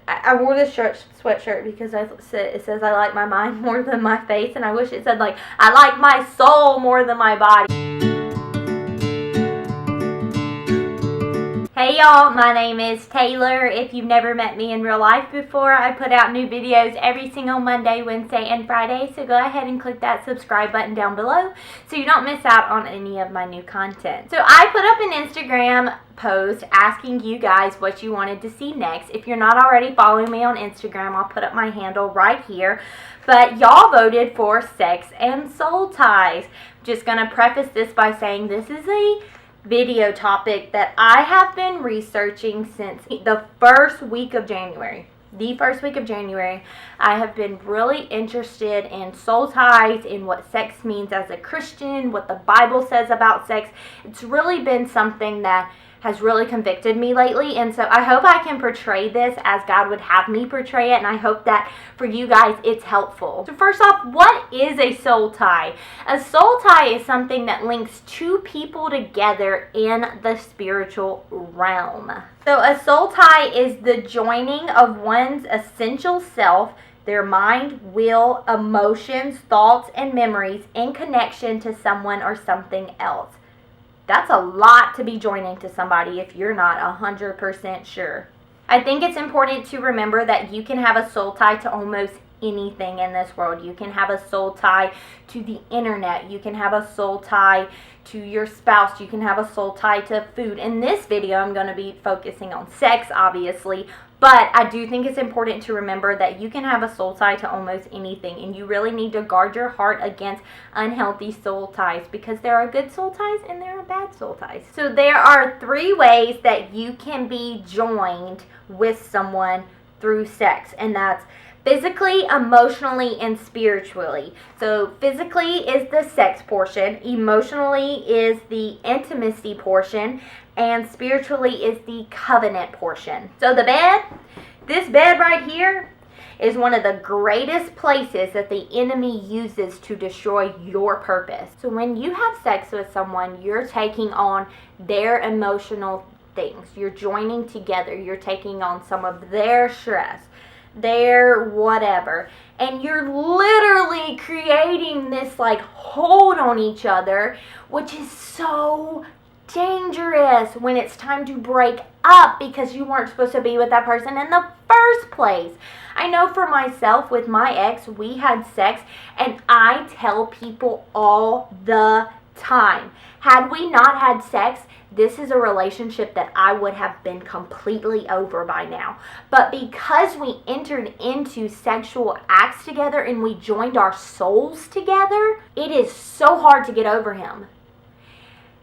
I wore this sweatshirt because it says I like my mind more than my face, and I wish it said like I like my soul more than my body. Hey y'all, my name is Taylor. If you've never met me in real life before, I put out new videos every single Monday, Wednesday, and Friday, so go ahead and click that subscribe button down below so you don't miss out on any of my new content. So I put up an Instagram post asking you guys what you wanted to see next. If you're not already following me on Instagram, I'll put up my handle right here. But y'all voted for sex and soul ties. I'm just going to preface this by saying this is a video topic that I have been researching since the first week of January. I have been really interested in soul ties, in what sex means as a Christian, what the Bible says about sex. It's really been something that has really convicted me lately, and so I hope I can portray this as God would have me portray it, and I hope that for you guys it's helpful. So first off, what is a soul tie? A soul tie is something that links two people together in the spiritual realm. So a soul tie is the joining of one's essential self, their mind, will, emotions, thoughts, and memories in connection to someone or something else. That's a lot to be joining to somebody if you're not 100% sure. I think it's important to remember that you can have a soul tie to almost anything in this world. You can have a soul tie to the internet. You can have a soul tie to your spouse. You can have a soul tie to food. In this video, I'm going to be focusing on sex, obviously, but I do think it's important to remember that you can have a soul tie to almost anything, and you really need to guard your heart against unhealthy soul ties, because there are good soul ties and there are bad soul ties. So there are 3 ways that you can be joined with someone through sex, and that's physically, emotionally, and spiritually. So physically is the sex portion, emotionally is the intimacy portion, and spiritually is the covenant portion. So the bed, this bed right here, is one of the greatest places that the enemy uses to destroy your purpose. So when you have sex with someone, you're taking on their emotional things. You're joining together. You're taking on some of their stress, their whatever, and you're literally creating this like hold on each other, which is so dangerous when it's time to break up because you weren't supposed to be with that person in the first place. I know for myself, with my ex, we had sex, and I tell people all the time, had we not had sex, this is a relationship that I would have been completely over by now. But because we entered into sexual acts together and we joined our souls together, it is so hard to get over him.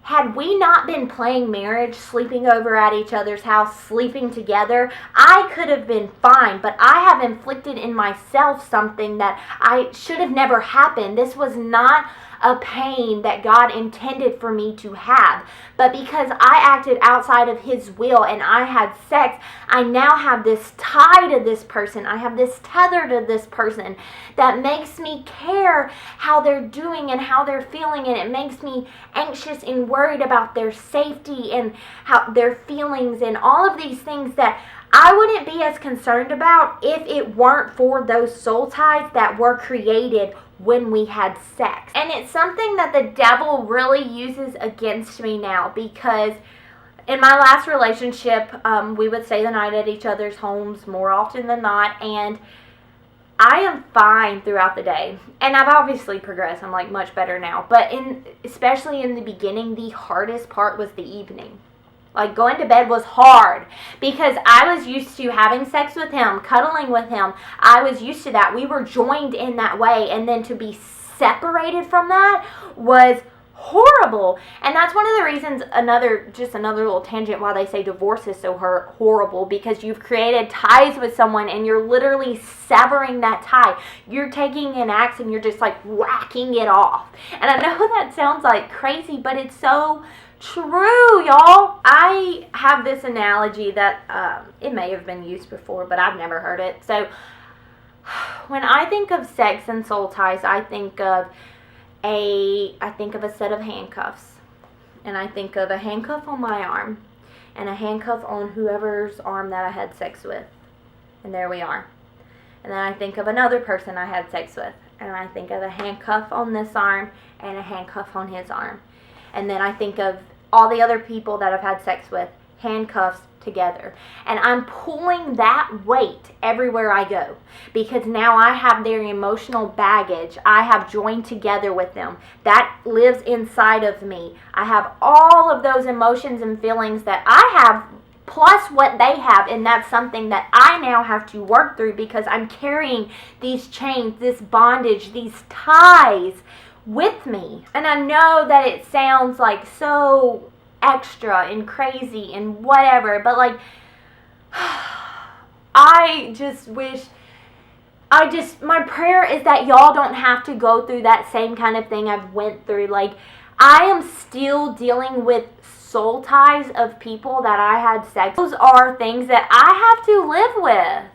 Had we not been playing marriage, sleeping over at each other's house, sleeping together, I could have been fine, but I have inflicted in myself something that I should have never happened. This was not a pain that God intended for me to have. But because I acted outside of His will and I had sex, I now have this tie to this person. I have this tether to this person that makes me care how they're doing and how they're feeling, and it makes me anxious and worried about their safety and how their feelings and all of these things that I wouldn't be as concerned about if it weren't for those soul ties that were created when we had sex. And it's something that the devil really uses against me now, because in my last relationship, we would stay the night at each other's homes more often than not, and I am fine throughout the day. And I've obviously progressed. I'm like much better now. But especially in the beginning, the hardest part was the evening. Like, going to bed was hard because I was used to having sex with him, cuddling with him. I was used to that. We were joined in that way. And then to be separated from that was horrible. And that's one of the reasons, another little tangent, why they say divorce is so horrible, because you've created ties with someone and you're literally severing that tie. You're taking an axe and you're just like whacking it off. And I know that sounds like crazy, but it's so true, y'all. I have this analogy that it may have been used before, but I've never heard it. So when I think of sex and soul ties, I think of a set of handcuffs. And I think of a handcuff on my arm and a handcuff on whoever's arm that I had sex with. And there we are. And then I think of another person I had sex with, and I think of a handcuff on this arm and a handcuff on his arm. And then I think of all the other people that I've had sex with, handcuffs together. And I'm pulling that weight everywhere I go, because now I have their emotional baggage. I have joined together with them. That lives inside of me. I have all of those emotions and feelings that I have, plus what they have, and that's something that I now have to work through, because I'm carrying these chains, this bondage, these ties with me. And I know that it sounds like so extra and crazy and whatever, but like, I just wish, my prayer is that y'all don't have to go through that same kind of thing I've went through. Like, I am still dealing with soul ties of people that I had sex. Those are things that I have to live with.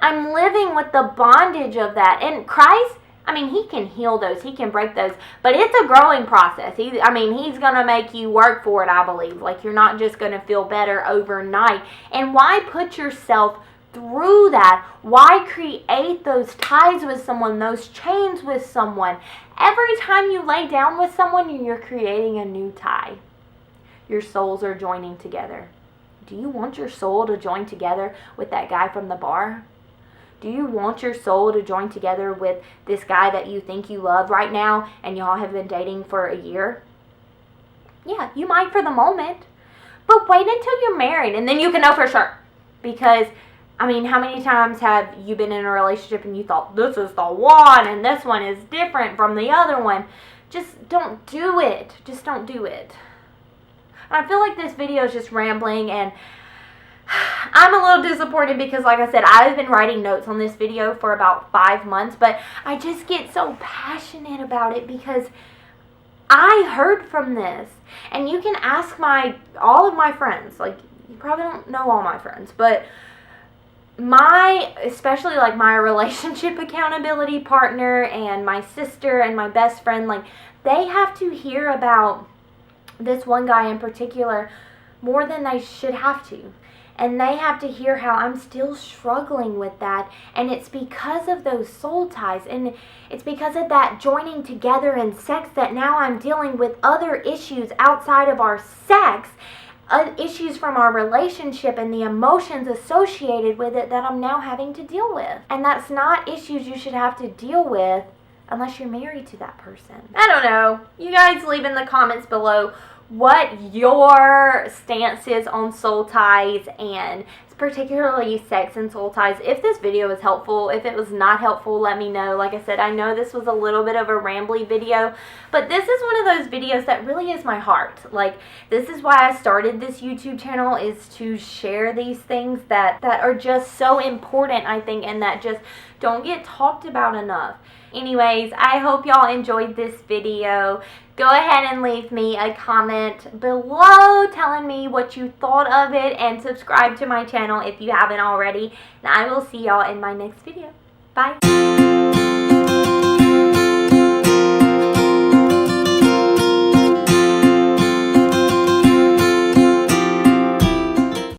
I'm living with the bondage of that. And Christ, I mean, he can heal those. He can break those. But it's a growing process. He's going to make you work for it, I believe. Like, you're not just going to feel better overnight. And why put yourself through that? Why create those ties with someone, those chains with someone? Every time you lay down with someone, you're creating a new tie. Your souls are joining together. Do you want your soul to join together with that guy from the bar? Do you want your soul to join together with this guy that you think you love right now and y'all have been dating for a year? Yeah, you might for the moment. But wait until you're married and then you can know for sure. Because, I mean, how many times have you been in a relationship and you thought, this is the one and this one is different from the other one? Just don't do it. Just don't do it. And I feel like this video is just rambling, and I'm a little disappointed because, like I said, I've been writing notes on this video for about 5 months, but I just get so passionate about it because I heard from this. And you can ask all of my friends. Like, you probably don't know all my friends, but especially like my relationship accountability partner and my sister and my best friend, like, they have to hear about this one guy in particular more than they should have to. And they have to hear how I'm still struggling with that. And it's because of those soul ties. And it's because of that joining together in sex that now I'm dealing with other issues outside of our sex. Issues from our relationship and the emotions associated with it that I'm now having to deal with. And that's not issues you should have to deal with unless you're married to that person. I don't know. You guys leave in the comments below what your stance is on soul ties, and particularly sex and soul ties. If this video was helpful, if it was not helpful, let me know. Like I said, I know this was a little bit of a rambly video, but this is one of those videos that really is my heart. Like, this is why I started this YouTube channel, is to share these things that are just so important, I think, and that just don't get talked about enough. Anyways, I hope y'all enjoyed this video. Go ahead and leave me a comment below telling me what you thought of it, and subscribe to my channel if you haven't already. And I will see y'all in my next video. Bye.